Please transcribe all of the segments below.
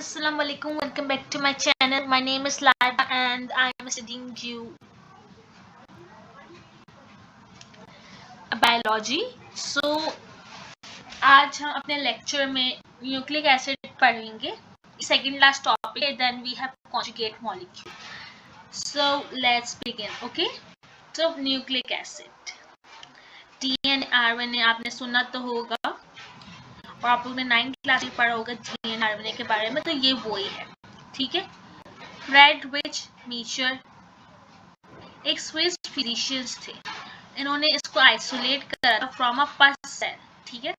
Assalamu alaikum. Welcome back to my channel. My name is Laiba and I am studying biology. So आज हम अपने lecture में nucleic acid पढ़ेंगे. Second last topic है. Then we have conjugate molecule. So let's begin. Okay. So nucleic acid, DNA, RNA आपने सुना तो होगा और आप लोगों ने 9th क्लास में पढ़ा होगा DNA, RNA के बारे में. तो ये वही है. ठीक है. फ्रेडरिच मीचर एक स्विस फिजिशियंस थे. इन्होंने इसको आइसोलेट करा था फ्रॉम अ पस सेल. ठीक है.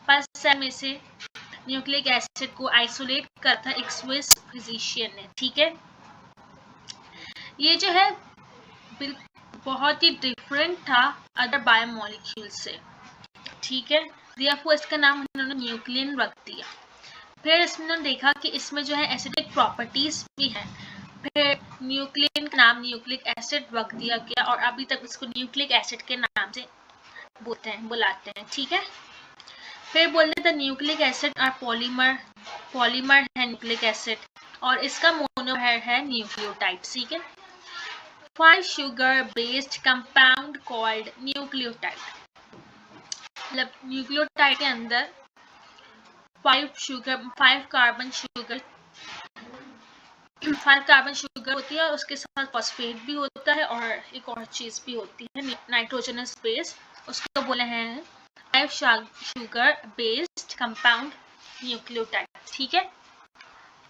पस सेल में से न्यूक्लिक एसिड को आइसोलेट करा था एक स्विस फिजिशियन ने. ठीक है. ये जो है बहुत ही डिफरेंट था अदर बायोमोलिक्यूल से. ठीक है. देयरफॉर इसका नाम उन्होंने न्यूक्लियन रख दिया. फिर इसमें उन्होंने देखा कि इसमें जो है एसिडिक प्रॉपर्टीज भी हैं. फिर न्यूक्लियन का नाम न्यूक्लिक एसिड रख दिया गया और अभी तक इसको न्यूक्लिक एसिड के नाम से बुलाते हैं. ठीक है. फिर बोलते थे न्यूक्लिक एसिड और पॉलीमर है न्यूक्लिक एसिड और इसका मोनोमर है न्यूक्लियोटाइड. ठीक है. 5 sugar based compound called nucleotide. मतलब न्यूक्लियोटाइड के अंदर 5 कार्बन शुगर होती है और उसके साथ फॉस्फेट भी होता है और एक और चीज भी होती है नाइट्रोजनस बेस. उसको बोले हैं 5 शुगर बेस्ड कंपाउंड न्यूक्लियोटाइड. ठीक है.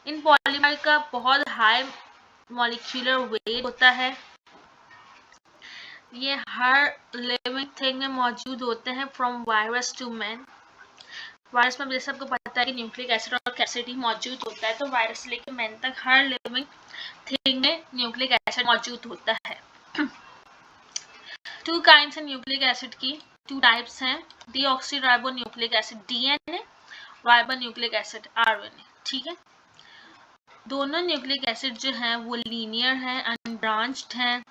इन पॉलीमर का बहुत हाई मॉलिक्यूलर वेट होता है. ये हर लिविंग थिंग में मौजूद होते हैं from virus to man. Virus में जैसे आपको पता है कि न्यूक्लिक एसिड और कैसिड ही मौजूद होता है. तो वायरस से लेकर मैन तक हर लिविंग थिंग में न्यूक्लिक एसिड मौजूद होता है. 2 काइंड्स हैं न्यूक्लिक एसिड की. 2 टाइप्स हैं. Deoxyribo nucleic acid DNA, ribo nucleic acid RNA. ठीक है. दोनों न्यूक्लिक एसिड जो हैं वो लीनियर हैं, अनब्रांच्ड हैं,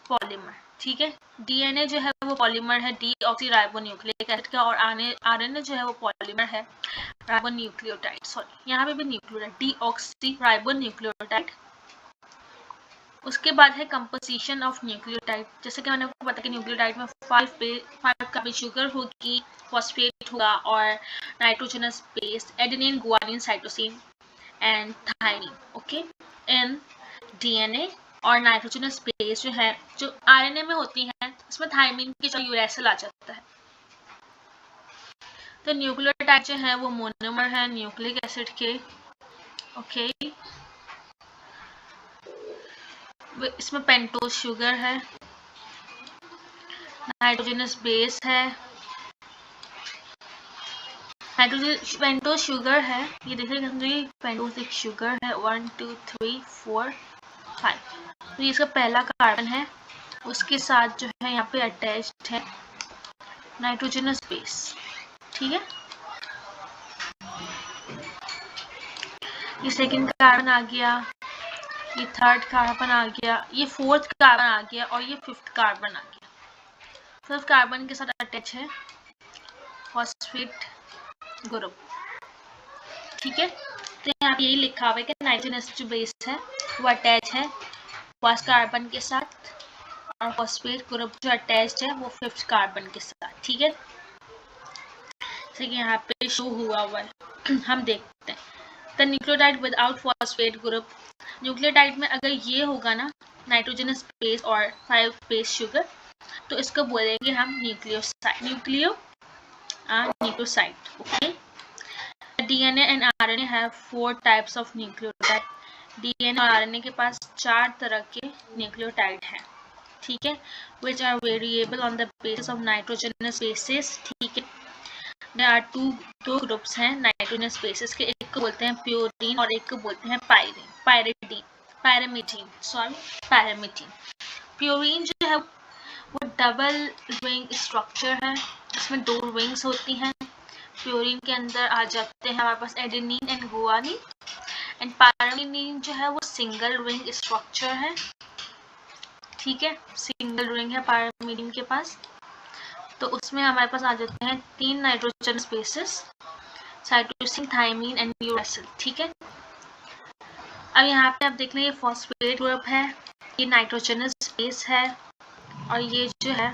पॉलीमर. ठीक है. DNA जो है वो पॉलीमर है डीऑक्सीराइबो न्यूक्लिक एसिड का और RNA जो है वो पॉलीमर है राइबो न्यूक्लियोटाइड. सॉरी, यहाँ पे भी न्यूक्लियोटाइड डीऑक्सीराइबो न्यूक्लियोटाइड. उसके बाद है कंपोजिशन ऑफ न्यूक्लियोटाइड. जैसे कि मैंने आपको बताया कि न्यूक्लियोटाइड में 5 कार्बन शुगर होगी, फॉस्फेट होगा और nitrogenous base, adenine, guanine, cytosine and thymine. Okay. In DNA और नाइट्रोजनस बेस जो है जो RNA में होती है इसमें थायमिन की जगह यूरेसिल आ जाता है. तो न्यूक्लियोटाइड जो है वो मोनोमर है न्यूक्लिक एसिड के. ओके. इसमें पेंटोज शुगर है, नाइट्रोजनस बेस है, पेंटोज शुगर है. ये देखिए पेंटोज एक शुगर है. 1 2 3 4 5. तो ये इसका पहला कार्बन है. उसके साथ जो है यहाँ पे अटैच्ड है नाइट्रोजनस बेस. ठीक है. ये सेकंड कार्बन आ गया, ये थर्ड कार्बन आ गया, ये फोर्थ कार्बन आ गया और ये फिफ्थ कार्बन आ गया. फिफ्थ कार्बन के साथ अटैच है फॉस्फेट ग्रुप. ठीक है. तो यहाँ पे यही लिखा हुआ है कि नाइट्रोजनस जो बेस है वो अटैच है फर्स्ट कार्बन के साथ और फॉस्फेट ग्रुप जो अटैच्ड है वो फिफ्थ कार्बन के साथ. ठीक है. जैसे कि यहाँ पे शो हुआ है. हम देखते हैं the nucleotide without phosphate group. Nucleotide में अगर ये होगा ना नाइट्रोजनस बेस और 5 बेस शुगर तो इसको बोलेंगे हम nucleoside. Okay. DNA and RNA have 4 types of nucleotide. DNA और RNA के पास 4 तरह के न्यूक्लियोटाइड हैं. ठीक है. which are variable on the basis of nitrogenous bases. ठीक है. There are दो ग्रुप्स हैं नाइट्रोजनस बेसिस के. एक को बोलते हैं प्योरीन और एक को बोलते हैं पैरामीथीन. प्योरीन जो है वो डबल विंग स्ट्रक्चर है. इसमें 2 विंग्स होती हैं. प्योरीन के अंदर आ जाते हैं हमारे पास एडेनिन एंड गुआनिन. एंड पैरामीथीन जो है वो सिंगल विंग स्ट्रक्चर है. ठीक है. सिंगल विंग है पैरामीथीन के पास. तो उसमें हमारे पास आ जाते हैं 3 nitrogen bases, cytosine, thymine and uracil. ठीक है. अब यहाँ पे आप देख लें ये फॉस्फेट ग्रुप है, ये नाइट्रोजनस बेस है, और ये जो है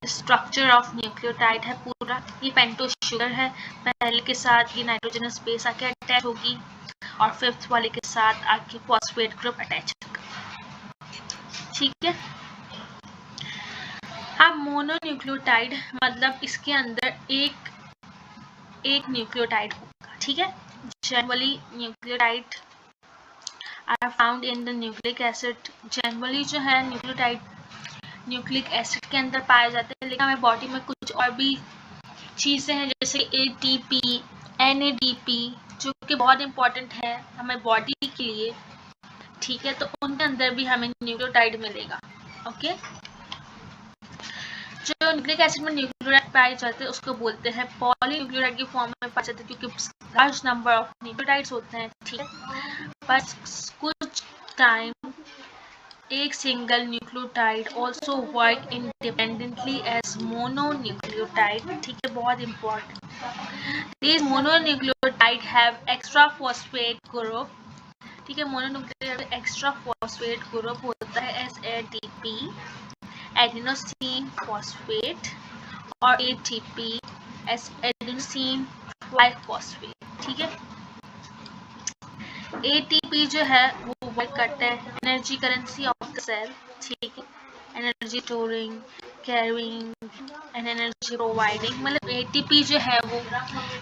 स्ट्रक्चर ऑफ न्यूक्लियोटाइड है पूरा। ये पेंटो शुगर है, पहले के साथ ये नाइट्रोजनस बेस आके अटैच होगी और फिफ्थ वाले के साथ आके फॉस्फेट ग्रुप अटैच होगा। ठीक है। अब मोनोन्यूक्लियोटाइड मतलब इसके अंदर एक न्यूक्लियोटाइड होगा। ठीक है। Generally nucleotide are found in the nucleic acid. Generally जो है न्यूक्लियोटाइड न्यूक्लिक एसिड के अंदर पाए जाते हैं, लेकिन हमें बॉडी में कुछ और भी चीज़ें हैं जैसे ATP, NADP जो कि बहुत इंपॉर्टेंट है हमें बॉडी के लिए। ठीक है, तो उनके अंदर भी हमें न्यूक्लियोटाइड मिलेगा। ओके, जो न्यूक्लिक एसिड में न्यूक्लियोटाइड पाए जाते हैं उसको बोलते हैं पॉलीन्यूक्लियोटाइड की फॉर्म में पाए जाते हैं, क्योंकि लार्ज नंबर ऑफ न्यूक्लियोटाइड्स होते हैं। ठीक है, बस कुछ टाइम एक single nucleotide also work independently as mononucleotide. ठीक है, बहुत important. This mononucleotide have extra phosphate group. ठीक है, मोनोन्यूक्लियोटाइड एक्स्ट्रा फॉस्फेट ग्रुप होता है एस ADP, एडिनोसिन फॉस्फेट, और ATP एस एडिनोसिन ट्राइफॉस्फेट। ठीक है, ATP जो है वो वर्क करता है energy currency of the cell. ठीक है, energy storing, carrying and energy providing, मतलब ATP जो है वो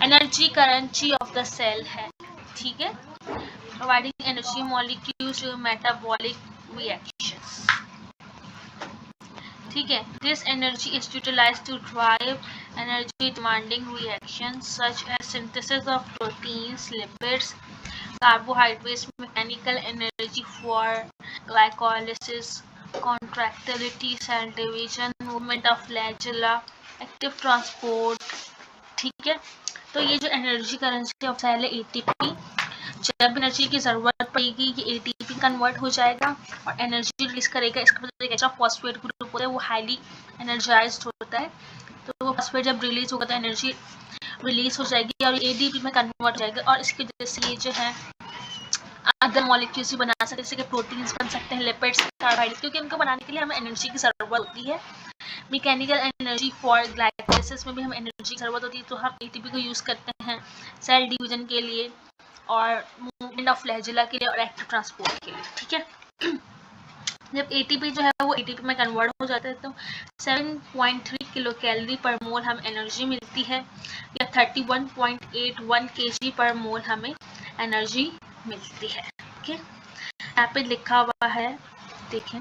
energy currency of the cell है। ठीक है, providing energy molecules to metabolic reactions. ठीक है, this energy is utilized to drive energy demanding reactions such as synthesis of proteins, lipids, carbohydrates, mechanical energy for glycolysis, contractility, cell division, movement of flagella, active transport। ठीक है, तो ये जो energy currency of cell है ATP, जब energy की जरूरत पड़ेगी ये ATP कन्वर्ट हो जाएगा और एनर्जी रिलीज करेगा। इसका मतलब एक ऐसा फॉस्फेट ग्रुप होता है वो हाईली एनर्जाइज्ड होता है, तो वो फॉस्फेट जब रिलीज होगा तो एनर्जी रिलीज हो जाएगी और ADP में कन्वर्ट हो जाएगा, और इसकी वजह से ये जो है अदर मॉलिक्यूल्स भी बना सकते हैं, जैसे कि प्रोटीन्स बन सकते हैं, लिपिड्स, कार्बोहाइड्रेट, क्योंकि उनको बनाने के लिए हमें एनर्जी की ज़रूरत होती है। मैकेनिकल एनर्जी फॉर ग्लाइकोलाइसिस में भी हमें एनर्जी की ज़रूरत होती है, तो हम ATP को यूज़ करते हैं सेल डिवीजन के लिए और मूवमेंट ऑफ फ्लैजेला के लिए और एक्टिव ट्रांसपोर्ट के लिए। ठीक है, जब ATP जो है वो ATP में कन्वर्ट हो जाता है तो 7.3 किलो कैलोरी पर मोल हमें एनर्जी मिलती है, या 31.81 kg पर मोल हमें एनर्जी मिलती है। ओके, यहाँ पे लिखा हुआ है, देखें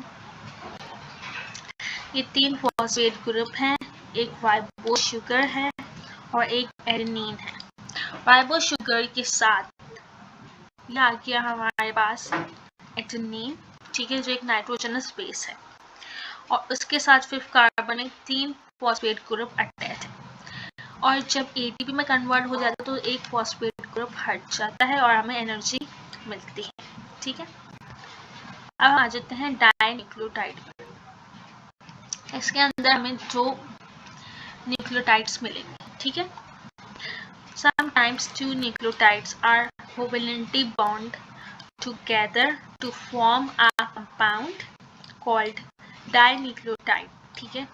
ये 3 फॉस्फेट ग्रुप हैं, एक राइबो शुगर है और एक एडेनिन है। राइबो शुगर के साथ ये आ गया हमारे पास एडेनिन। ठीक है, जो एक नाइट्रोजनस बेस है, और उसके साथ 5 कार्बनिक 3 फॉस्फेट ग्रुप अटैच है, और जब ATP में कन्वर्ट हो जाता है तो एक फॉस्फेट ग्रुप हट जाता है और हमें एनर्जी मिलती है। ठीक है, अब आ जाते हैं डाइन्यूक्लियोटाइड। इसके अंदर हमें 2 न्यूक्लियोटाइड्स मिलेंगे। ठीक है, sometimes 2 nucleotides are covalently bound together to form a compound called dinucleotide. ठीक है,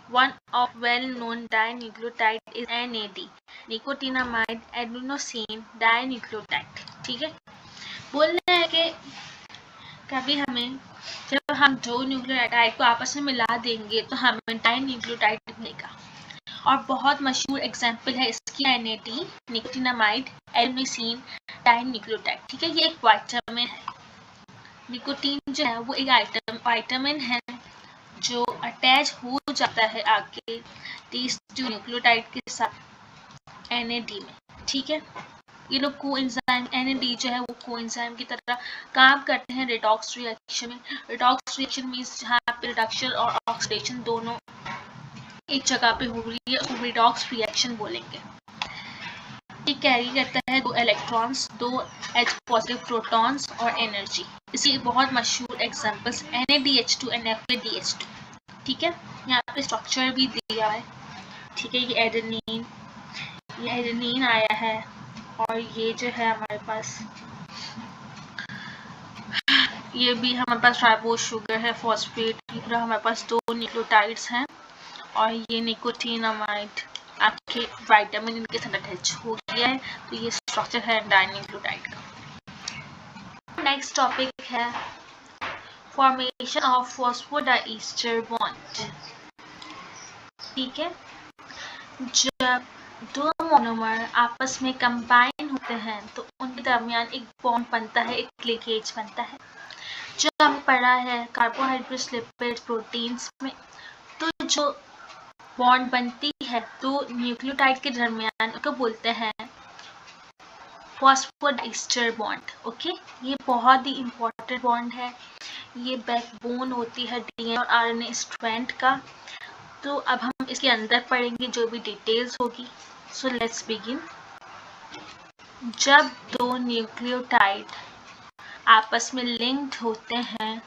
one of well-known dinucleotide is NAD, nicotinamide adenosine dinucleotide। ठीक है, बोलना है कि कभी हमें जब हम 2 न्यूक्लियोटाइड को आपस में मिला देंगे तो हमें डाइन्यूक्लियोटाइड मिलेगा, और बहुत मशहूर एग्जाम्पल है इसकी NAD, निकोटिनामाइड एडेनोसिन डाइन्यूक्लियोटाइड। ठीक है, ये एक विटामिन है। निकोटीन जो है वो एक विटामिन है जो अटैच हो जाता है आगे these 2 न्यूक्लियोटाइड के साथ NAD में। ठीक है, ये लोग कोएंजाइम NAD जो है वो कोएंजाइम की तरह काम करते हैं रिडॉक्स रिएक्शन में। रिडॉक्स रिएक्शन मींस जहाँ पे रिडक्शन और ऑक्सीडेशन दोनों एक जगह पे हो रही है, उसको रिडॉक्स रिएक्शन बोलेंगे। ये कैरी करता है 2 इलेक्ट्रॉन्स, 2 H पॉजिटिव प्रोटॉन्स और एनर्जी। इसके बहुत मशहूर एग्जांपल्स NaDH2 and FADH2। ठीक है, यहाँ पे स्ट्रक्चर भी दिया है। ठीक है, ये एडेनिन आया है, और ये जो है हमारे पास ये भी हमारे पास राइबोज शुगर है, फॉस्फेट, हमारे पास 2 न्यूक्लियोटाइड्स हैं और ये निकोटीनामाइड आपके विटामिन इनके साथ अटैच हो गया है। तो ये स्ट्रक्चर है डाइन्यूक्लियोटाइड का। नेक्स्ट टॉपिक है फॉर्मेशन ऑफ फॉस्फोडाइस्टर बॉन्ड। ठीक है, जब दो मोनोमर आपस में कंबाइन होते हैं तो उनके दरमियान एक बॉन्ड बनता है, एक लिंकेज बनता है, जो हमें पढ़ा है कार्बोहाइड्रेट्स, लिपिड्स, प्रोटीन्स में। तो जो बॉन्ड बनती है तो न्यूक्लियोटाइड के दरमियान को बोलते हैं फॉस्फोडाइस्टर बॉन्ड। ओके, ये बहुत ही इंपॉर्टेंट बॉन्ड है, ये बैकबोन होती है डीएनए और आरएनए स्ट्रैंड का। तो अब हम इसके अंदर पढ़ेंगे जो भी डिटेल्स होगी। So let's begin. जब दो न्यूक्लियोटाइड आपस में लिंक्ड होते हैं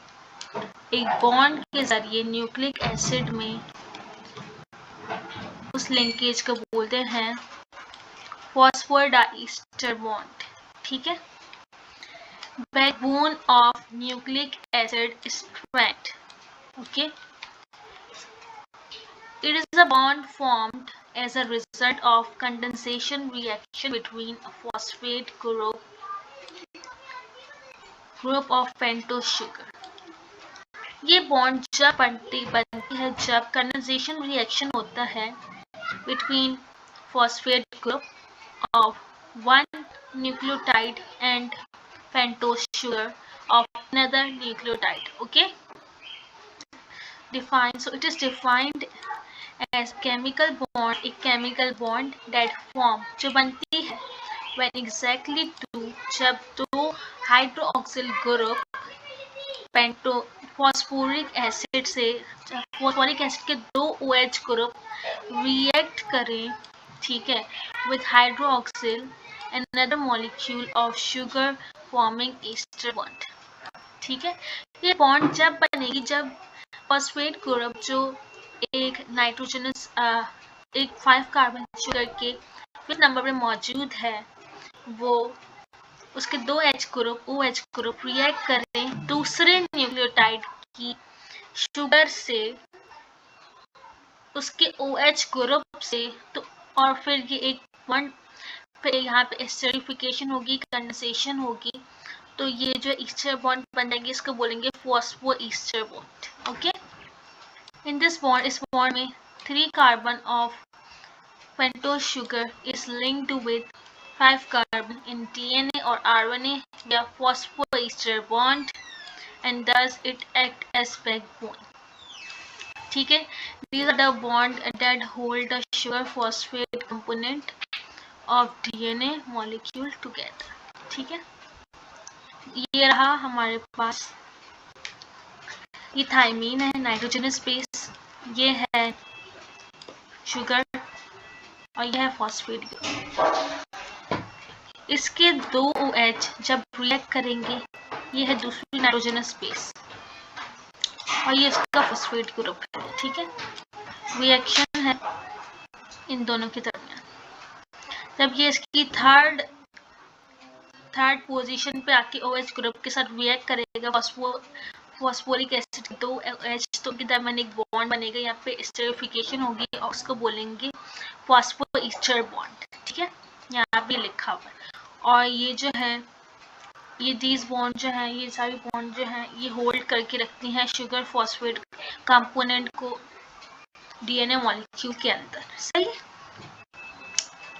एक बॉन्ड के जरिए न्यूक्लिक एसिड में, उस लिंकेज को बोलते हैं फॉस्फोडाइस्टर बॉन्ड। ठीक है, backbone of nucleic acid strand. Okay, it is a bond formed as a result of condensation reaction between a phosphate group of pentose sugar। ये बॉन्ड जब बनती है जब कंडेंसेशन रिएक्शन होता है between phosphate group of one nucleotide and pentose sugar of another nucleotide। Okay, defined, so it is defined as chemical bond, a chemical bond that form जो बनती है when exactly two, जब दो hydroxyl group पेंटो phosphoric acid से, phosphoric acid के दो OH group react करें, ठीक है, with hydroxyl another molecule of sugar forming ester bond। ठीक है, ये बॉन्ड जब बनेगी जब फॉस्फेट ग्रुप जो एक नाइट्रोजनस एक 5 कार्बन शुगर के 5th नंबर पे मौजूद है, वो उसके दो H group OH group react करें दूसरे न्यूक्लियोटाइड की शुगर से, उसके OH ग्रुप से, तो और फिर ये एक बॉन्ड, फिर यहाँ पे एस्टरिफिकेशन होगी, कंडेंसेशन होगी, तो ये जो ईस्टर बॉन्ड बनेंगे इसको बोलेंगे phospho ester bond. Okay, in this bond, इस बॉन्ड में 3 carbon of pentose sugar is linked with 5 carbon in DNA और आरएनए या phospho ester bond and thus it act as backbone। ठीक है, these are the bond that hold the sugar phosphate component of DNA molecule together। ठीक है, ये रहा हमारे पास, ये थाइमीन है नाइट्रोजनस बेस, ये है शुगर और यह है फॉस्फेट ग्रुप। इसके दो OH जब रिएक्ट करेंगे, ये है दूसरी नाइट्रोजनस बेस और ये इसका फॉस्फेट ग्रुप है। ठीक है, रिएक्शन है इन दोनों के दरमियान। जब ये इसकी थर्ड पोजीशन पे आके OH ग्रुप के साथ रिएक्ट करेगा फॉस्फोरिक एसिड के दो OH, तो के दरमियान एक बॉन्ड बनेगा, यहाँ पे एस्टरिफिकेशन होगी और उसको बोलेंगे फॉस्फो ईस्टर बॉन्ड। ठीक है, यहाँ पे लिखा हुआ है। और ये जो है, ये दीज बॉन्ड जो है, ये सारी बॉन्ड जो है, ये होल्ड करके रखती हैं शुगर फॉस्फेट कंपोनेंट को डीएनए मॉलिक्यूल के अंदर। सही,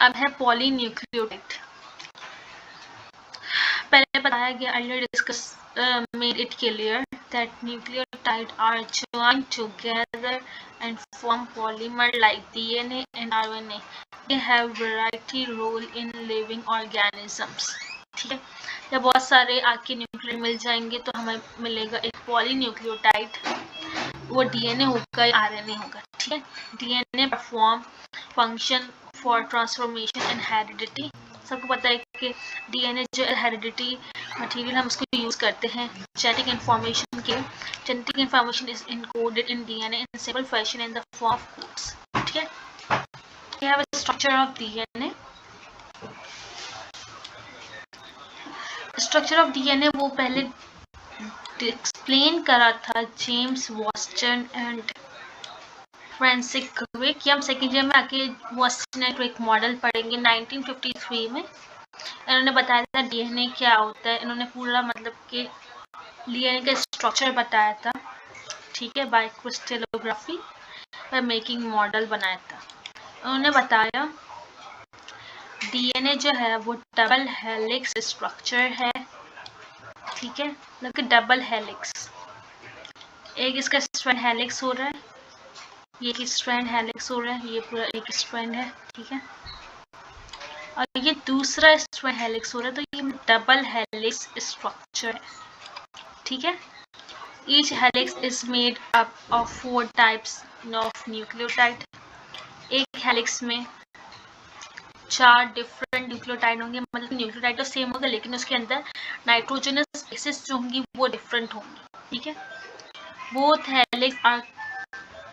अब है पॉलीन्यूक्लियोटाइड। पहले बताया गया, earlier discuss made it clear that nucleotides are joined together and form polymer like DNA and RNA। They have variety role in living organisms। ठीक है, जब बहुत सारे आके न्यूक्लियोटाइड मिल जाएंगे तो हमें मिलेगा एक पॉलीन्यूक्लियोटाइड, वो डीएनए होगा या आरएनए होगा। ठीक है, DNA perform function for transformation and heredity. सबको पता है कि डीएनए जो हेरिडिटी मटेरियल हम उसको यूज करते हैं जेनेटिक इंफॉर्मेशन के। Genetic information is encoded in DNA in simple fashion in the form of codes. ठीक है, we have a structure of DNA. Structure of DNA वो पहले एक्सप्लेन करा था James Watson and Francis Crick कि हम second year में आके वाटसन एंड क्रिक मॉडल पढ़ेंगे 1953 में। इन्होंने बताया था डीएनए क्या होता है, इन्होंने पूरा मतलब कि डीएनए का स्ट्रक्चर बताया था, ठीक है, by crystallography by making model बनाया था। उन्होंने बताया डीएनए जो है वो डबल हेलिक्स स्ट्रक्चर है, ठीक है, मतलब कि डबल हेलिक्स, एक इसका स्ट्रैंड हेलिक्स हो रहा है, ये एक स्ट्रैंड हेलिक्स हो रहा है, ये पूरा एक स्ट्रैंड है, ठीक है, और ये दूसरा स्ट्रैंड हेलिक्स हो रहा है, तो ये डबल हेलिक्स स्ट्रक्चर है, ठीक है। Each helix is made up of 4 types of nucleotide. एक हेलिक्स में 4 डिफरेंट न्यूक्लियोटाइड होंगे, मतलब न्यूक्लियोटाइड तो सेम होगा लेकिन उसके अंदर नाइट्रोजनस बेसिस जो होंगी वो डिफरेंट होंगी, ठीक है। Both helix are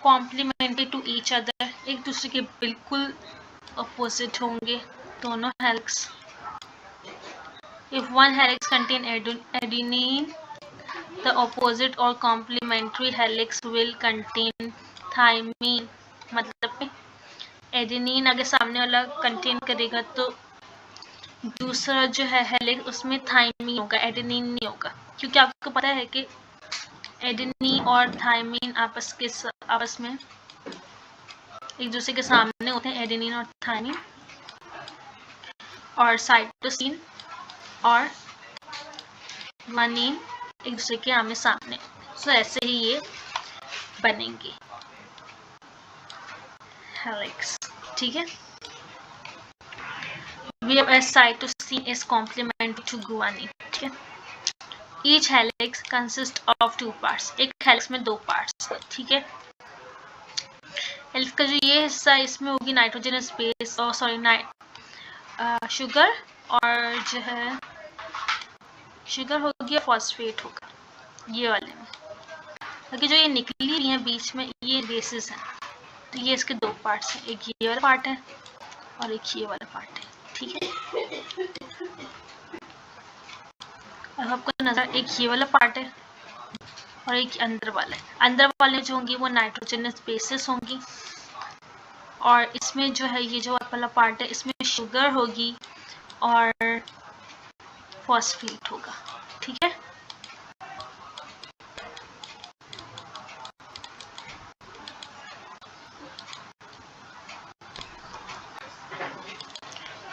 complementary to each other, एक दूसरे के बिल्कुल अपोजिट होंगे दोनों helix. If one helix contain adenine, the opposite or complementary helix will contain thymine, मतलब एडेनिन अगर सामने वाला कंटेन करेगा तो दूसरा जो है हेलिक्स उसमें थाइमीन होगा, एडेनिन नहीं होगा, क्योंकि आपको पता है कि एडेनिन और थाइमीन आपस में एक दूसरे के सामने होते हैं, एडेनिन और थाइमीन, और साइटोसिन और गुआनिन एक दूसरे के आमने सामने, तो ऐसे ही ये बनेंगे हेलिक्स, ठीक है। We have a cytosine is complementary to guanine, ठीक है। Each helix consists of 2 parts, एक हेलिक्स में 2 पार्ट्स, ठीक है। हेलिक्स का जो ये हिस्सा इसमें होगी नाइट्रोजनस बेस और शुगर, और जो है शुगर होगी या फॉस्फेट होगा ये वाले में, क्योंकि जो ये निकली हुई है बीच में ये बेसिस है, तो ये इसके 2 पार्ट्स हैं, एक ये वाला पार्ट है और एक ये वाला पार्ट है, ठीक है। अब आपको नजर एक ये वाला पार्ट है और एक अंदर वाला है, अंदर वाले जो होंगी वो नाइट्रोजनस बेसिस होंगी, और इसमें जो है ये जो वाला पार्ट है इसमें शुगर होगी और फॉस्फेट होगा, ठीक है।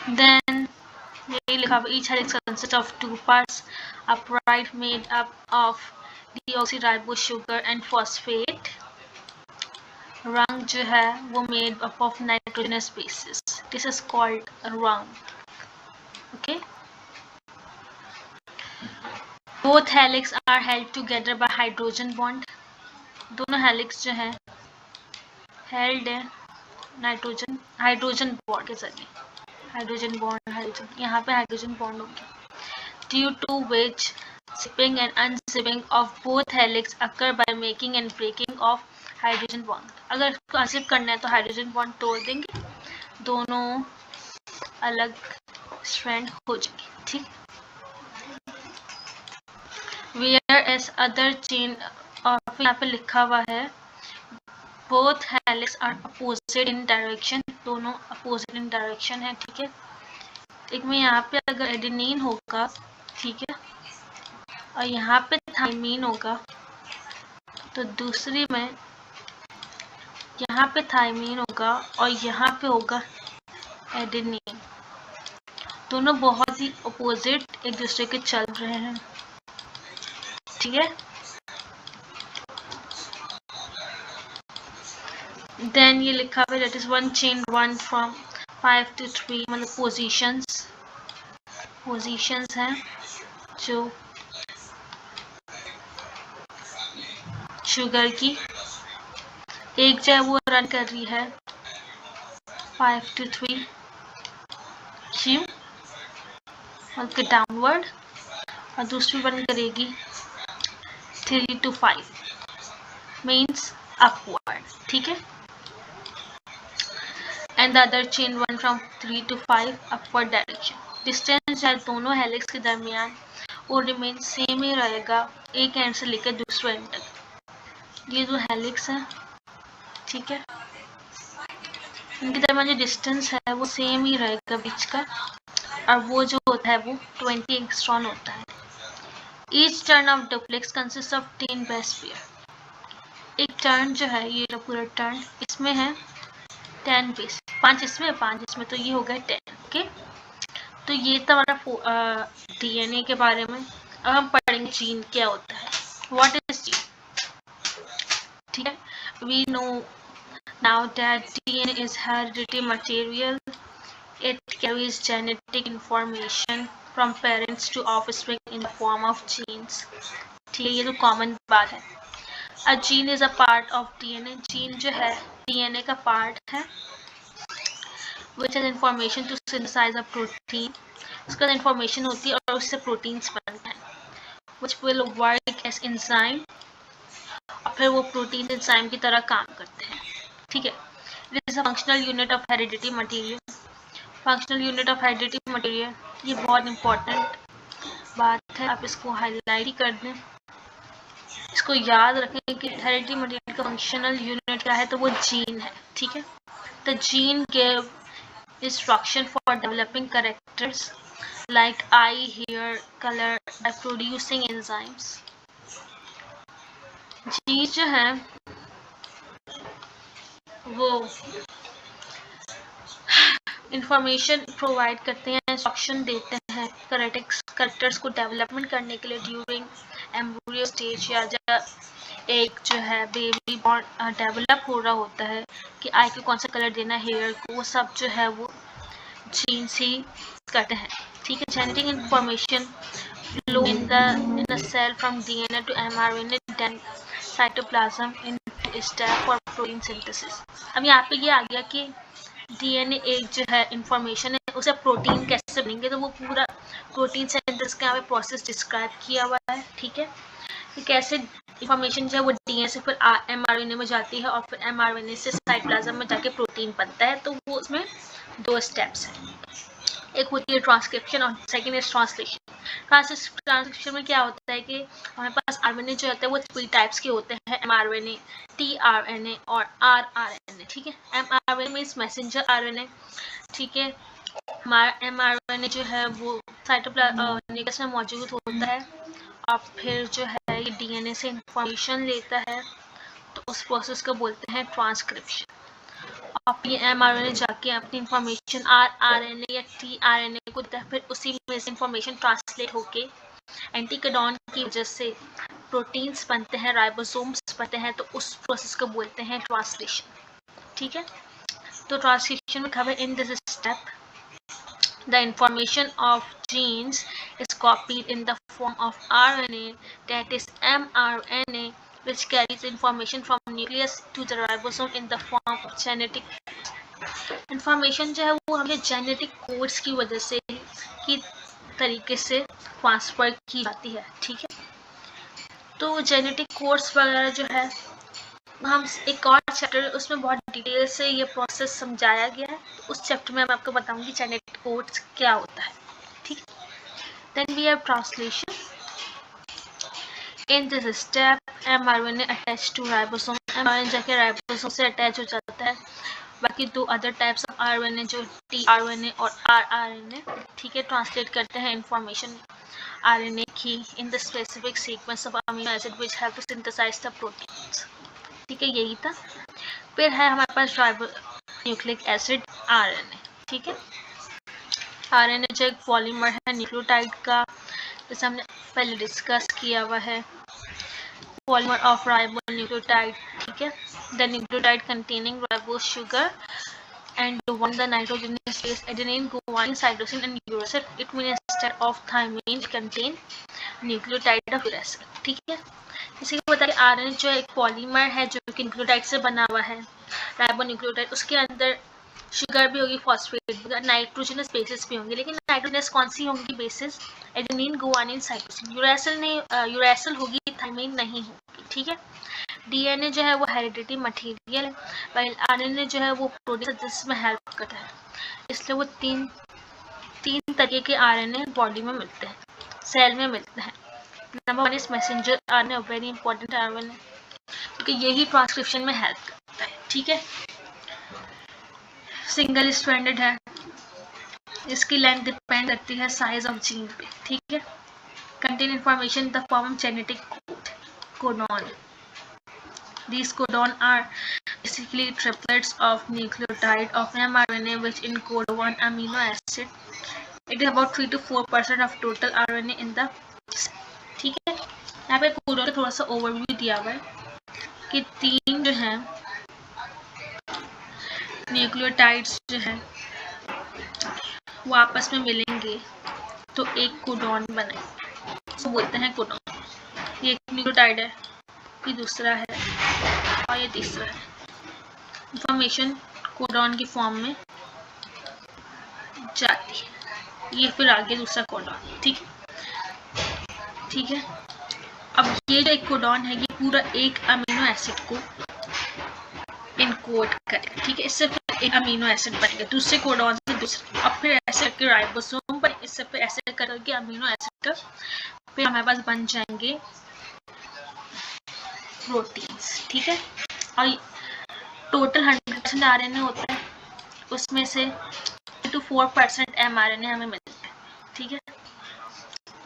देन ये लिखा हुआ each helix consists of 2 parts, upright made up of deoxyribose sugar and phosphate, rung जो है वो made up of nitrogenous bases, this is called rung, okay. Both helix are held together by hydrogen bond, दोनों helix जो है held है hydrogen bond के जरिए, hydrogen bond, यहाँ पे हाइड्रोजन बॉन्ड होगी, due to which zipping and unzipping of both helix occur by making and breaking of hydrogen bond. अगर इसको अनजिप करना है तो हाइड्रोजन बॉन्ड तोड़ देंगे, दोनों अलग स्ट्रैंड हो जाएंगे, ठीक। Whereas other chain और यहाँ पे लिखा हुआ है both helix are opposite in direction, दोनों opposite in direction है, ठीक है। एक में यहाँ पे अगर एडेनिन होगा, ठीक है, और यहाँ पे थाइमीन होगा, तो दूसरी में यहाँ पे थाइमीन होगा और यहाँ पे होगा एडेनिन, दोनों बहुत ही अपोजिट एक दूसरे के चल रहे हैं, ठीक है। देन ये लिखा हुआ that is one chain run from 5 to 3, मतलब पोजीशंस हैं जो शुगर की, एक जो है वो रन कर रही है 5 to 3 क्यू मतलब डाउनवर्ड, और दूसरी रन करेगी 3 to 5 मीन्स अपवर्ड, ठीक है। And the other chain one from 3 to 5 upward direction, distance है दोनों हेलिक्स के दरमियान वो रिमेन सेम ही रहेगा एक एंड से लेकर दूसरे एंड तक। ये जो हेलिक्स है, ठीक है, इनके दरमियान जो डिस्टेंस है वो सेम ही रहेगा बीच का, और वो जो होता है वो 20 एंगस्ट्रॉन होता है। Each turn off duplex consist of 10 base pair. एक टर्न जो है, ये जो पूरा टर्न, इसमें है 10 बेस, 5 इसमें 5 इसमें, तो ये हो गया 10। ओके, तो ये था हमारा डीएनए के बारे में। अब हम पढ़ेंगे जीन क्या होता है, व्हाट इज जीन। ठीक है, we know now that DNA is hereditary material. It carries genetic information from parents to offspring in the form of genes. ठीक है, ये तो कॉमन बात है। A gene is a part of DNA. Gene जो है DNA का part है, which has information to synthesize a protein. उसका इंफॉर्मेशन होती है और उससे प्रोटीन्स बनते हैं, which will work as enzyme, और फिर वो प्रोटीन एंजाइम की तरह काम करते हैं। ठीक है, it is a functional unit of hereditary material. Functional unit of hereditary material, ये बहुत इंपॉर्टेंट बात है, आप इसको हाईलाइट ही कर दें, इसको याद रखें कि हेरिडिटरी मटेरियल का फंक्शनल यूनिट क्या है, तो वो जीन है। ठीक है, the gene give instruction for developing characters like eye, hair, colour by producing enzymes. Gene जो है वो इंफॉर्मेशन प्रोवाइड करते हैं, इंस्ट्रक्शन देते हैं कैरेक्टर्स को डेवलपमेंट करने के लिए ड्यूरिंग एम्ब्रियो स्टेज, या जब एक जो है बेबी बॉर्न डेवलप हो रहा होता है कि आई को कौन सा कलर देना है, हेयर को, वो सब जो है वो जीन्स ही करते हैं। ठीक है, genetic information flow in the cell from DNA to mRNA then cytoplasm in step for protein synthesis. अब यहाँ पे ये आ गया कि डीएनए एक जो है इंफॉर्मेशन है, उसे प्रोटीन कैसे बनेंगे, तो वो पूरा प्रोटीन सिंथेसिस का यहाँ पे प्रोसेस डिस्क्राइब किया हुआ है। ठीक है, कि कैसे इंफॉर्मेशन जो है वो डीएनए से फिर एमआरएनए में जाती है और फिर एमआरएनए से साइटोप्लाज्म में जाके प्रोटीन बनता है। तो वो उसमें 2 स्टेप्स हैं, एक होती है ट्रांसक्रिप्शन और सेकेंड इज ट्रांसलेशन। ट्रांसक्रिप्शन में क्या होता है कि हमारे पास आरएनए जो होता है वो 3 टाइप्स के होते हैं, एमआरएनए, टीआरएनए और आरआरएनए। ठीक है, एमआरएनए मींस मैसेंजर आरएनए। ठीक है, हमारा एमआरएनए जो है वो साइटोप्लाज्म में मौजूद होता है और फिर जो है ये डीएनए से इंफॉर्मेशन लेता है, तो उस प्रोसेस को बोलते हैं ट्रांसक्रिप्शन। अब ये एमआरएनए जाके अपनी इंफॉर्मेशन आरआरएनए या टीआरएनए को देता है, फिर उसी में से इंफॉर्मेशन ट्रांसलेट होके एंटीकोडॉन की वजह से प्रोटीन्स बनते हैं, राइबोसोम्स बनते हैं, तो उस प्रोसेस को बोलते हैं ट्रांसलेशन। ठीक है, तो ट्रांसलेशन में खबर इन this step the information of genes is copied in the form of RNA, that is mRNA, which carries information from nucleus to the ribosome in the form of genetic information। जो है वो हमें genetic codes की वजह से की तरीके से ट्रांसफर की जाती है। ठीक है, तो जेनेटिक कोड्स वगैरह जो है हम एक और चैप्टर उसमें बहुत डिटेल से ये प्रोसेस समझाया गया है, उस चैप्टर में मैं आपको बताऊंगी जेनेटिक कोड्स क्या होता है। ठीक, then we have translation. In this step mRNA attach to ribosome, mRNA जाके राइबोसोम से अटैच हो जाता है। बाकी 2 अदर टाइप्स ऑफ आरएनए जो टीआरएनए और आरआरएनए, ठीक है, ट्रांसलेट करते हैं इंफॉर्मेशन आरएनए की in the specific sequence of amino acid which help to synthesize the proteins. ठीक है, यही था। फिर है हमारे पास न्यूक्लिक एसिड आरएनए। ठीक है, आरएनए जो एक पॉलीमर है न्यूक्लियोटाइड का, जैसे हमने पहले डिस्कस किया हुआ है, पॉलीमर ऑफ राइबोन्यूक्लियोटाइड। ठीक है, the nucleotide containing ribose sugar and one the nitrogenous base adenine, guanine, cytosine and uracil. It means instead of thymine contain nucleotide of uracil. ठीक है, इसी को बताइए आरएनए जो एक पॉलीमर है जो कि न्यूक्लियोटाइड से बना हुआ है, राइबोन्यूक्लियोटाइड, उसके अंदर शुगर भी होगी, फॉस्फेट भी, नाइट्रोजनस बेसिस भी होंगे, लेकिन नाइट्रोजनस कौन सी होंगी basis, adenine, guanine, cytosine. Uracil नहीं, यूरेसिल होगी, थाइमिन नहीं होगी। ठीक है, डीएनए जो है वो हेरिडिटरी मटेरियल है, while आरएनए जो है वो प्रोटीन सिंथेसिस में हेल्प करता है, इसलिए वो तीन तरीके के आरएनए बॉडी में मिलते हैं। सेल में मिलता है। Number 1 is messenger RNA, very important RNA, क्योंकि यही ट्रांसक्रिप्शन में हेल्प करता है। ठीक है, सिंगल स्ट्रैंडेड है, इसकी लेंथ डिपेंड करती है साइज ऑफ जीन पे। ठीक है, contain information in the form of genetic code, codon. These codon are basically triplets of nucleotide of mRNA which encode one amino acid. It is about 3 to 4% of total RNA in the cell. ठीक है, यहाँ पे codon का थोड़ा सा overview दिया हुआ है कि 3 जो है न्यूक्लियोटाइड्स जो है वो आपस में मिलेंगे तो एक कोडॉन बने, तो बोलते हैं कोडॉन। ये एक न्यूक्लियोटाइड है, ये दूसरा है और ये तीसरा है। इंफॉर्मेशन कोडॉन की फॉर्म में जाती है, ये फिर आगे दूसरा कोडॉन। ठीक है, अब ये जो एक कोडॉन है ये पूरा एक अमीनो एसिड को इनकोड करेगा। ठीक है, इससे फिर एक अमीनो एसिड बनेगा, दूसरे कोडॉन से दूसरे, अब फिर ऐसे करके राइबोसोम बने, इससे फिर ऐसे करके अमीनो एसिड का फिर हमारे पास बन जाएंगे प्रोटीन्स। ठीक है, और टोटल 100% आरएनए होता है, उसमें से 4% mRNA हमें मिलता है। ठीक है,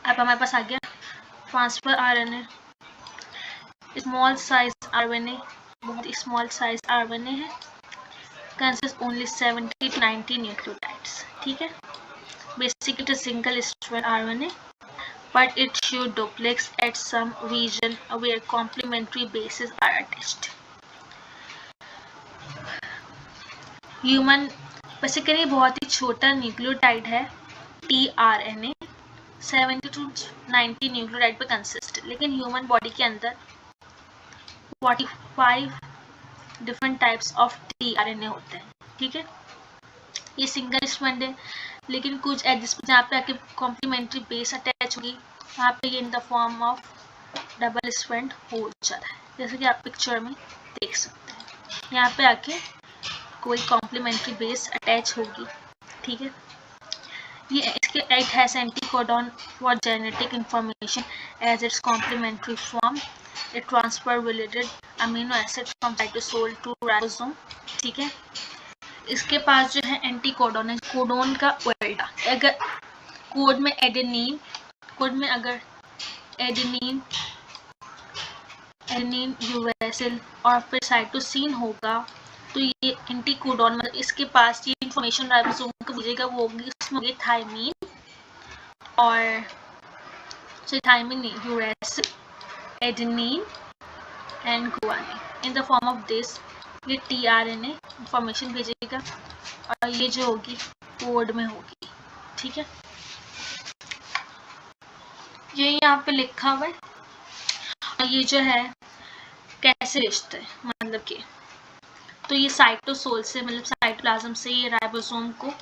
अब हमारे पास आ गया transfer RNA, small size RNA, बहुत स्मॉल साइज आरएनए है, कंसिस्ट ओनली 70 to 90 न्यूक्लियोटाइड्स। ठीक है, basically it is single strand RNA but it should duplex at some region where complementary bases are attached. Human basically बहुत ही छोटा nucleotide है tRNA, 70 to 90 nucleotide पे consist है, लेकिन human body के अंदर 45 डिफरेंट टाइप्स ऑफ tRNA होते हैं। ठीक है, ये सिंगल स्ट्रैंड है, लेकिन कुछ एजेस पे जहाँ पे आके कॉम्प्लीमेंट्री बेस अटैच होगी वहाँ पे ये इन the form of double strand हो जाता है, जैसे कि आप पिक्चर में देख सकते हैं, यहाँ पे आके कोई कॉम्प्लीमेंट्री बेस अटैच होगी। ठीक है, ये इसके it has anticodon for genetic information as its complementary form, it transfer related amino acid from cytosol to ribosome. ठीक है, इसके पास जो है एंटीकोडॉन है, कोडॉन का उल्टा। अगर कोड में एडेनिन, कोड में अगर एडेनिन यूरेसिल और फिर साइटोसिन होगा तो ये एंटीकोडॉन, मतलब इसके पास ये इंफॉर्मेशन राइबोसोम को भेजेगा, वो होगी उसमें होगी थायमीन और thymine uracil, adenine and guanine. In the form of this ये tRNA इंफॉर्मेशन भेजेगा और ये जो होगी कोड में होगी। ठीक है, ये यहाँ पे लिखा हुआ है, और ये जो है कैसे रिश्ते है, मतलब कि तो ये साइटोसोल से, मतलब साइटोप्लाज्म से ये राइबोसोम को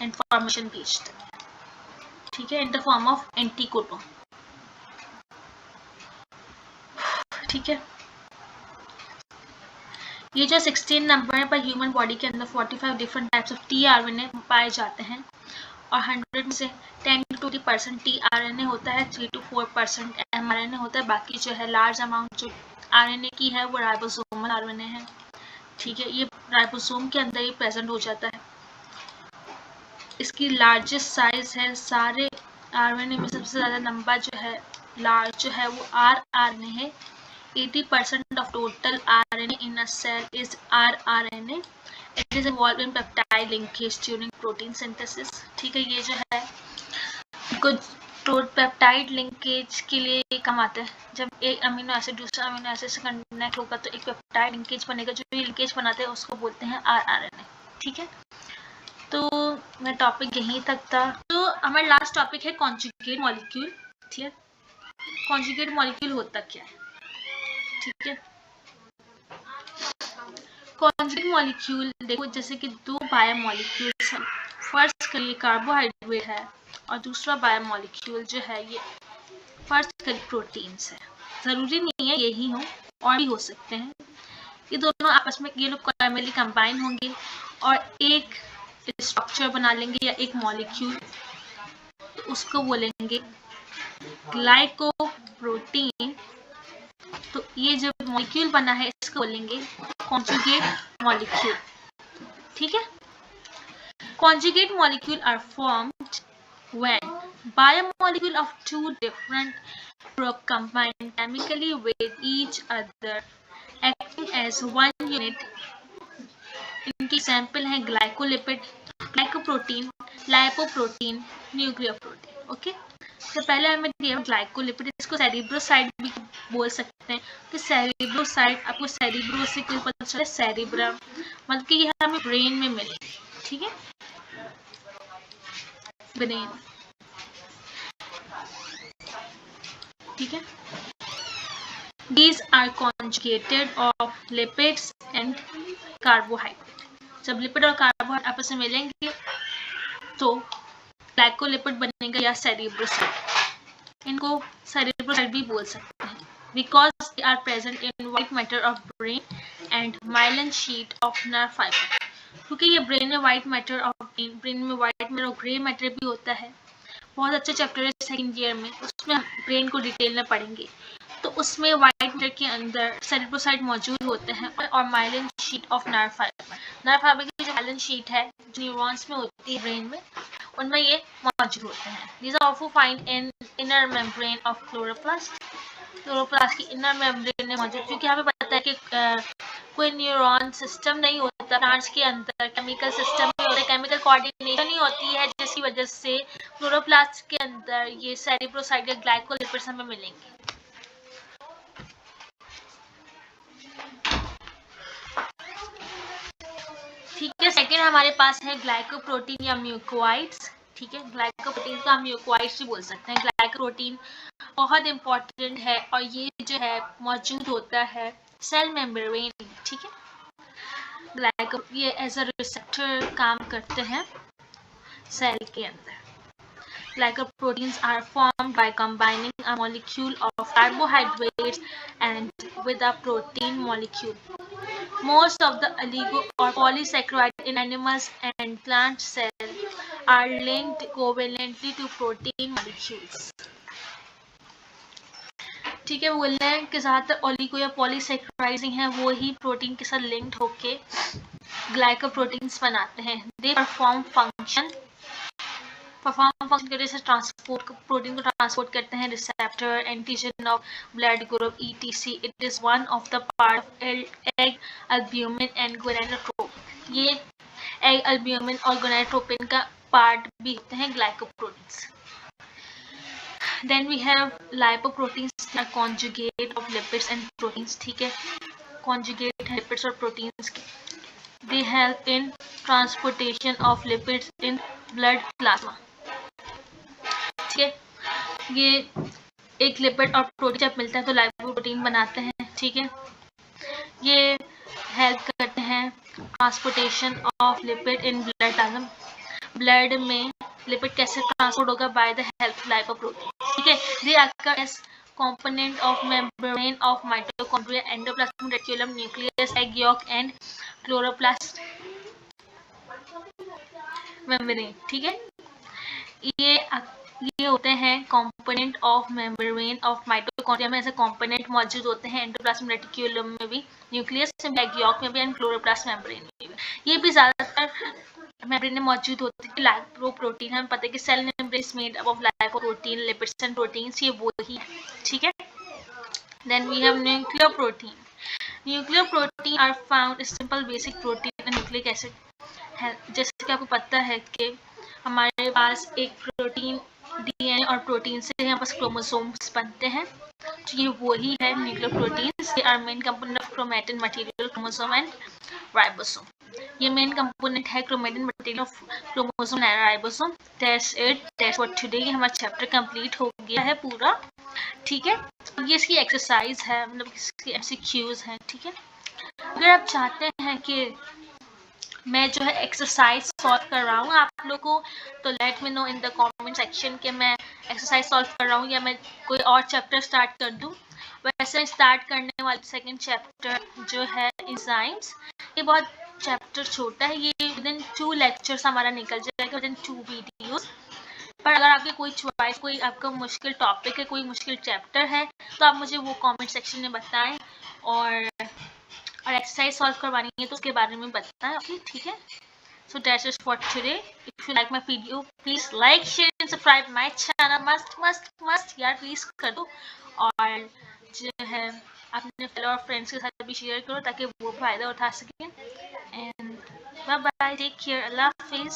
इंफॉर्मेशन भेजता है। ठीक है, इन द फॉर्म ऑफ एंटीकोडॉन। ठीक है, ये जो 16 नंबर है पर ह्यूमन बॉडी के अंदर 45 डिफरेंट टाइप्स ऑफ tRNA पाए जाते हैं और 100 में से 10 to 20% tRNA होता है, 3 to 4% mRNA होता है, बाकी जो है लार्ज अमाउंट जो RNA की है वो राइबोसोमल RNA है। ठीक है, ये राइबोसोम के अंदर ही प्रेजेंट हो जाता है, इसकी लार्जेस्ट साइज है, सारे RNA में सबसे ज़्यादा लंबा जो है लार्ज जो है वो rRNA है। 80% of total RNA in a cell is rRNA. It is involved in peptide linkage during protein synthesis. ठीक है, ये जो है कुछ पेप्टाइड लिंकेज के लिए काम आता है, जब एक अमीनो एसिड दूसरा अमीनो एसिड से कनेक्ट होगा तो एक पेप्टाइड लिंकेज बनेगा, जो भी लिंकेज बनाते हैं उसको बोलते हैं rRNA। ठीक है, तो मैं टॉपिक यहीं तक था। तो हमारा लास्ट टॉपिक है कॉन्जुगेट मॉलिक्यूल। ठीक है, कॉन्जुगेट मॉलिक्यूल होता क्या है? ठीक है, कॉन्जुगेट मॉलिक्यूल देखो जैसे कि दो बायोमॉलिक्यूल्स हैं, फर्स्ट के लिए कार्बोहाइड्रेट है और दूसरा बायोमॉलिक्यूल जो है ये फर्स्ट के प्रोटीन्स है। जरूरी नहीं है यही हो, और भी हो सकते हैं। ये दोनों आपस में ये लोग प्राइमरली कंबाइन होंगे और एक स्ट्रक्चर बना लेंगे या एक मॉलिक्यूल, तो उसको बोलेंगे ग्लाइकोप्रोटीन, तो ये जो मॉलिक्यूल बना है इसको बोलेंगे कॉन्जुगेट मॉलिक्यूल। ठीक है, conjugate molecule are formed when biomolecule of two different group combine chemically with each other acting as one unit। इनके एग्जाम्पल हैं glycolipid, glycoprotein, lipoprotein, nuclear protein. Okay, तो पहले हमें दिया ग्लाइकोलिपिड, इसको सेरिब्रोसाइड भी बोल सकते हैं। कि सेरिब्रोसाइड, आपको सेरिब्रो से कोई पता चला, सेरिब्रम मतलब कि ये हमें ब्रेन में मिले। ठीक है, ब्रेन। ठीक है, these are conjugated of lipids and carbohydrate। जब लिपिड और कार्बोहाइड्रेट आपस में मिलेंगे तो ग्लाइकोलिपिड बनेगा या सेरिब्रोसाइड। इनको सेरिब्रोसाइड भी बोल सकते हैं because they are present in white matter of brain and myelin sheath of nerve fibre. क्योंकि ये ब्रेन में व्हाइट मैटर ऑफ ब्रेन में व्हाइट मैटर और ग्रे मैटर भी होता है। बहुत अच्छा चैप्टर है सेकेंड ईयर में, उसमें हम ब्रेन को डिटेल में पढ़ेंगे। तो उसमें व्हाइट मैटर के अंदर सेरिब्रोसाइड मौजूद होते हैं और myelin sheath of nerve fibre. Nerve fibre की जो माइलिन शीट है जो न्यूरॉन्स में होती है ब्रेन में, उनमें ये मौजूद होते हैं। These are also found in inner membrane of chloroplast। Chloroplast की इनर मेम्ब्रेन में मौजूद, क्योंकि हमें पता है कि कोई न्यूरॉन सिस्टम नहीं होता प्लांट्स के अंदर, केमिकल सिस्टम नहीं होता, केमिकल कोऑर्डिनेशन नहीं होती है, जिसकी वजह से क्लोरोप्लास्ट के अंदर ये सेरिब्रोसाइड या ग्लाइकोलिपिड्स हमें मिलेंगे। ठीक है, सेकेंड हमारे पास है ग्लाइकोप्रोटीन या म्यूकोइड्स। ठीक है, ग्लाइकोप्रोटीन को हम म्यूकोइड्स भी बोल सकते हैं। ग्लाइकोप्रोटीन बहुत इंपॉर्टेंट है और ये जो है मौजूद होता है सेल मेम्ब्रेन। ठीक है, ग्लाइको ये एज अ रिसेप्टर काम करते हैं सेल के अंदर। Glycoproteins are formed by combining a molecule of carbohydrates and with a protein molecule. Most of the oligo or polysaccharide in animals and plant cells are linked covalently to protein molecules। ठीक है, बोल रहे हैं कि ज़्यादातर oligo या polysaccharide हैं वो ही प्रोटीन के साथ लिंक्ड होके ग्लाइकोप्रोटीन्स बनाते हैं। दे परफॉर्म फंक्शन करते हैं, ट्रांसपोर्ट, प्रोटीन को ट्रांसपोर्ट करते हैं, receptor, antigen of blood group etc. It is one of the part of egg, albumin and gonadotropin. ये एग, अल्ब्यूमिन और गोनाडोट्रोपिन का पार्ट भी होते हैं glycoproteins. Then we have lipoproteins are conjugate of lipids and proteins। ठीक है, conjugate lipids और proteins के, they help in transportation of lipids in blood plasma। ठीक है, ये एक लिपिड और प्रोटीन जब मिलता है तो लाइपोप्रोटीन बनाते हैं। ठीक है, ये हेल्प करते हैं transportation of lipid in blood plasma. Blood में लिपिड कैसे ट्रांसपोर्ट होगा, by the help of lipoprotein. ठीक है, they occur as component of membrane of mitochondria, endoplasmic reticulum, nucleus, egg yolk and chloroplast membrane। ठीक है, ये होते हैं component of membrane of mitochondria में ऐसे कंपोनेंट मौजूद होते हैं, एंडोप्लाज्मिक रेटिक्यूलम में भी, न्यूक्लियस में, एग यॉल्क में भी एंड क्लोरोप्लास्ट मेम्ब्रेन में भी। ये भी ज्यादातर मेम्ब्रेन में मौजूद होती है। लाइपोप्रोटीन हमें पता है कि cell membrane made up of lipoprotein, lipids and proteins, ये वो ही है। ठीक है, then we have nuclear protein. Nuclear protein are found simple basic protein and nucleic acid है। जैसे कि आपको पता है कि हमारे पास एक प्रोटीन, डीएनए और प्रोटीन से यहाँ पास क्रोमोसोम्स बनते हैं, तो ये वही है nuclear proteins. They are main component of chromatin material, chromosome and ribosome. ये मेन कंपोनेंट है chromatin material of chromosome and ribosome. That's it, that's what today. हमारा चैप्टर कंप्लीट हो गया है पूरा। ठीक है, ये इसकी एक्सरसाइज है, मतलब इसकी एमसीक्यूज हैं। ठीक है, अगर आप चाहते हैं कि मैं जो है एक्सरसाइज सॉल्व कर रहा हूँ आप लोगों को, तो let me know in the comment section कि मैं एक्सरसाइज सॉल्व कर रहा हूँ या मैं कोई और चैप्टर स्टार्ट कर दूँ। वैसे स्टार्ट करने वाले सेकंड चैप्टर जो है एंजाइम्स, ये बहुत चैप्टर छोटा है, ये विदिन 2 लेक्चर्स हमारा निकल जाएगा, विदिन 2 वीडियोस। पर अगर आपकी कोई चॉइस, कोई आपका मुश्किल टॉपिक है, कोई मुश्किल चैप्टर है, तो आप मुझे वो कमेंट सेक्शन में बताएं, और एक्सरसाइज सॉल्व करवानी है तो उसके बारे में बताएं। ओके, ठीक है। So that's it for today. If you like my video, please like, share and subscribe my channel. Must यार प्लीज कर दो। और जो है अपने फेलो और फ्रेंड्स के साथ भी शेयर करो ताकि वो फायदा उठा सकें। And bye bye, take care, अल्लाह हाफिज।